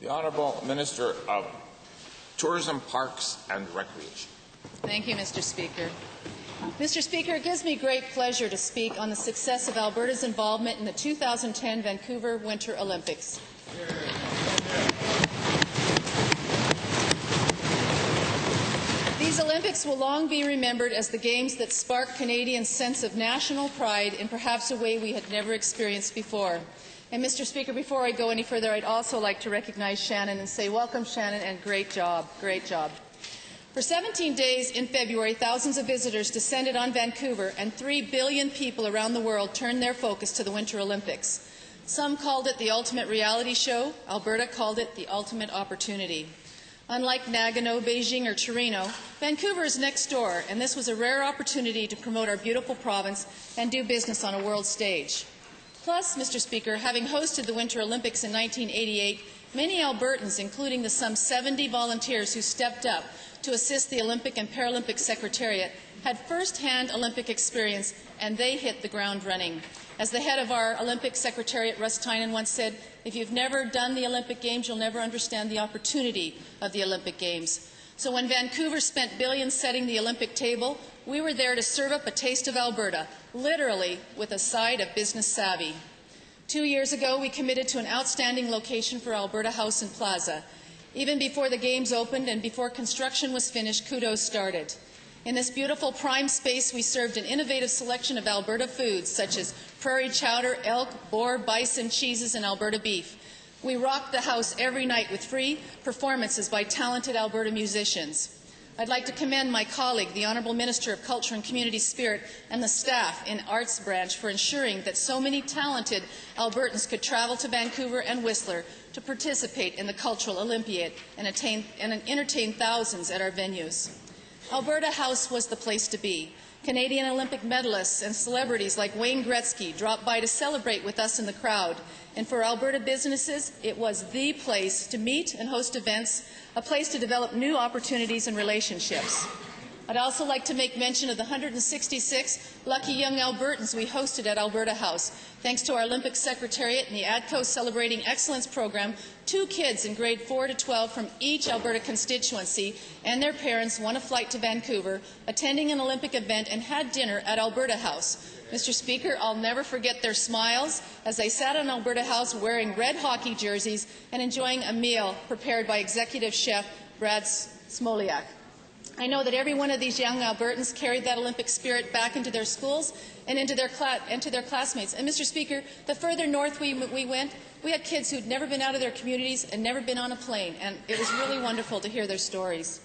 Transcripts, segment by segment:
The Honourable Minister of Tourism, Parks and Recreation. Thank you, Mr. Speaker. Mr. Speaker, it gives me great pleasure to speak on the success of Alberta's involvement in the 2010 Vancouver Winter Olympics. These Olympics will long be remembered as the Games that sparked Canadians' sense of national pride in perhaps a way we had never experienced before. And Mr. Speaker, before I go any further, I'd also like to recognize Shannon and say welcome, Shannon, and great job, great job. For 17 days in February, thousands of visitors descended on Vancouver, and 3 billion people around the world turned their focus to the Winter Olympics. Some called it the ultimate reality show. Alberta called it the ultimate opportunity. Unlike Nagano, Beijing, or Torino, Vancouver is next door, and this was a rare opportunity to promote our beautiful province and do business on a world stage. Plus, Mr. Speaker, having hosted the Winter Olympics in 1988, many Albertans, including the some 70 volunteers who stepped up to assist the Olympic and Paralympic Secretariat, had first-hand Olympic experience, and they hit the ground running. As the head of our Olympic Secretariat, Russ Tynan, once said, "If you've never done the Olympic Games, you'll never understand the opportunity of the Olympic Games." So when Vancouver spent billions setting the Olympic table, we were there to serve up a taste of Alberta, literally with a side of business savvy. 2 years ago, we committed to an outstanding location for Alberta House and Plaza. Even before the Games opened and before construction was finished, kudos started. In this beautiful prime space, we served an innovative selection of Alberta foods, such as prairie chowder, elk, boar, bison, cheeses, and Alberta beef. We rocked the house every night with free performances by talented Alberta musicians. I'd like to commend my colleague, the Honourable Minister of Culture and Community Spirit, and the staff in Arts Branch for ensuring that so many talented Albertans could travel to Vancouver and Whistler to participate in the Cultural Olympiad and entertain thousands at our venues. Alberta House was the place to be. Canadian Olympic medalists and celebrities like Wayne Gretzky dropped by to celebrate with us in the crowd. And for Alberta businesses, it was the place to meet and host events, a place to develop new opportunities and relationships. I'd also like to make mention of the 166 lucky young Albertans we hosted at Alberta House. Thanks to our Olympic Secretariat and the ADCO Celebrating Excellence program, 2 kids in grade 4 to 12 from each Alberta constituency and their parents won a flight to Vancouver, attending an Olympic event, and had dinner at Alberta House. Mr. Speaker, I'll never forget their smiles as they sat on Alberta House wearing red hockey jerseys and enjoying a meal prepared by Executive Chef Brad Smoliak. I know that every one of these young Albertans carried that Olympic spirit back into their schools and into their classmates. And, Mr. Speaker, the further north we went, we had kids who'd never been out of their communities and never been on a plane, and it was really wonderful to hear their stories.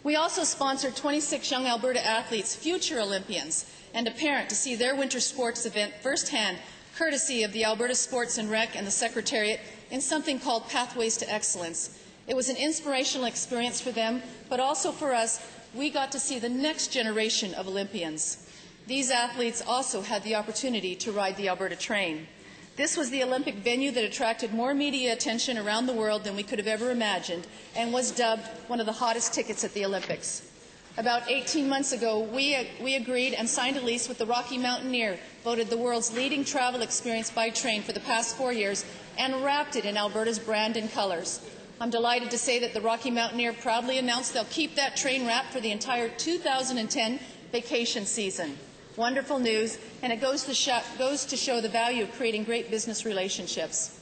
We also sponsored 26 young Alberta athletes, future Olympians, and a parent to see their winter sports event firsthand, courtesy of the Alberta Sports and Rec and the Secretariat, in something called Pathways to Excellence. It was an inspirational experience for them, but also for us. We got to see the next generation of Olympians. These athletes also had the opportunity to ride the Alberta train. This was the Olympic venue that attracted more media attention around the world than we could have ever imagined, and was dubbed one of the hottest tickets at the Olympics. About 18 months ago, we agreed and signed a lease with the Rocky Mountaineer, voted the world's leading travel experience by train for the past 4 years, and wrapped it in Alberta's brand and colours. I'm delighted to say that the Rocky Mountaineer proudly announced they'll keep that train wrap for the entire 2010 vacation season. Wonderful news, and it goes to show the value of creating great business relationships.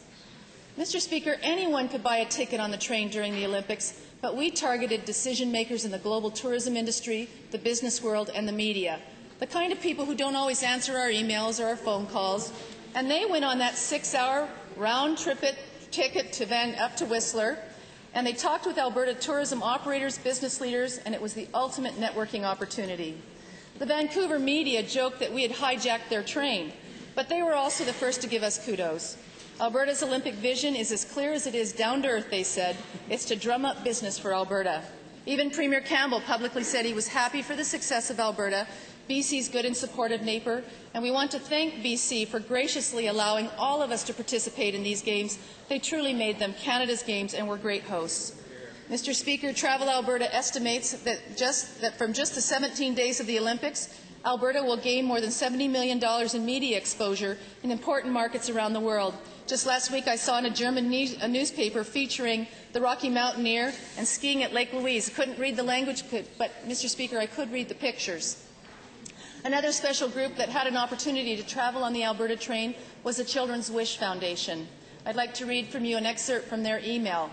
Mr. Speaker, anyone could buy a ticket on the train during the Olympics, but we targeted decision makers in the global tourism industry, the business world, and the media, the kind of people who don't always answer our emails or our phone calls, and they went on that 6-hour round-trip ticket up to Whistler, and they talked with Alberta tourism operators, business leaders, and it was the ultimate networking opportunity. The Vancouver media joked that we had hijacked their train, but they were also the first to give us kudos. Alberta's Olympic vision is as clear as it is down to earth, they said. It's to drum up business for Alberta. Even Premier Campbell publicly said he was happy for the success of Alberta, BC's good and supportive neighbour, and we want to thank BC for graciously allowing all of us to participate in these games. They truly made them Canada's games and were great hosts. Mr. Speaker, Travel Alberta estimates that from just the 17 days of the Olympics, Alberta will gain more than $70 million in media exposure in important markets around the world. Just last week I saw in a German newspaper featuring the Rocky Mountaineer and skiing at Lake Louise. I couldn't read the language, but, Mr. Speaker, I could read the pictures. Another special group that had an opportunity to travel on the Alberta train was the Children's Wish Foundation. I'd like to read from you an excerpt from their email.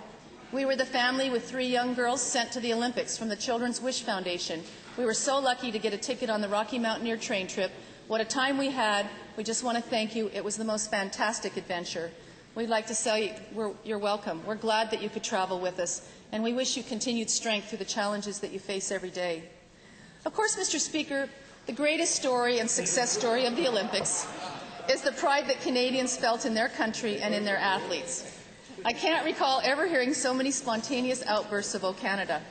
We were the family with 3 young girls sent to the Olympics from the Children's Wish Foundation. We were so lucky to get a ticket on the Rocky Mountaineer train trip. What a time we had. We just want to thank you. It was the most fantastic adventure. We'd like to say you're welcome. We're glad that you could travel with us, and we wish you continued strength through the challenges that you face every day. Of course, Mr. Speaker, the greatest story and success story of the Olympics is the pride that Canadians felt in their country and in their athletes. I can't recall ever hearing so many spontaneous outbursts of "O Canada."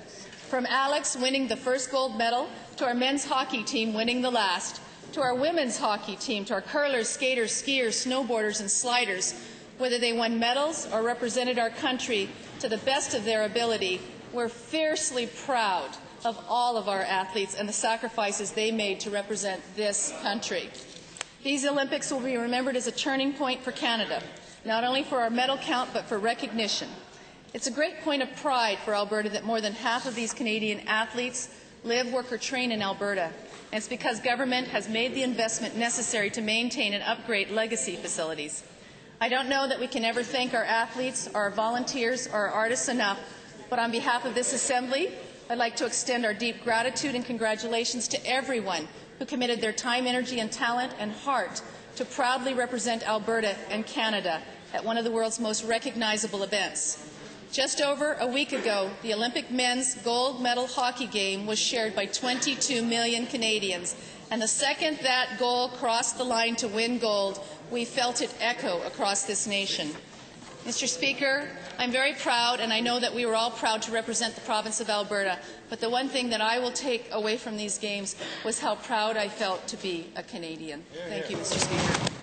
From Alex winning the first gold medal, to our men's hockey team winning the last, to our women's hockey team, to our curlers, skaters, skiers, snowboarders, and sliders, whether they won medals or represented our country to the best of their ability, we're fiercely proud of all of our athletes and the sacrifices they made to represent this country. These Olympics will be remembered as a turning point for Canada, not only for our medal count, but for recognition. It's a great point of pride for Alberta that more than half of these Canadian athletes live, work, or train in Alberta. And it's because government has made the investment necessary to maintain and upgrade legacy facilities. I don't know that we can ever thank our athletes, our volunteers, or our artists enough, but on behalf of this Assembly, I'd like to extend our deep gratitude and congratulations to everyone who committed their time, energy, and talent and heart to proudly represent Alberta and Canada at one of the world's most recognizable events. Just over a week ago, the Olympic men's gold medal hockey game was shared by 22 million Canadians, and the second that goal crossed the line to win gold, we felt it echo across this nation. Mr. Speaker, I'm very proud, and I know that we were all proud to represent the province of Alberta, but the one thing that I will take away from these games was how proud I felt to be a Canadian. Thank you, Mr. Speaker.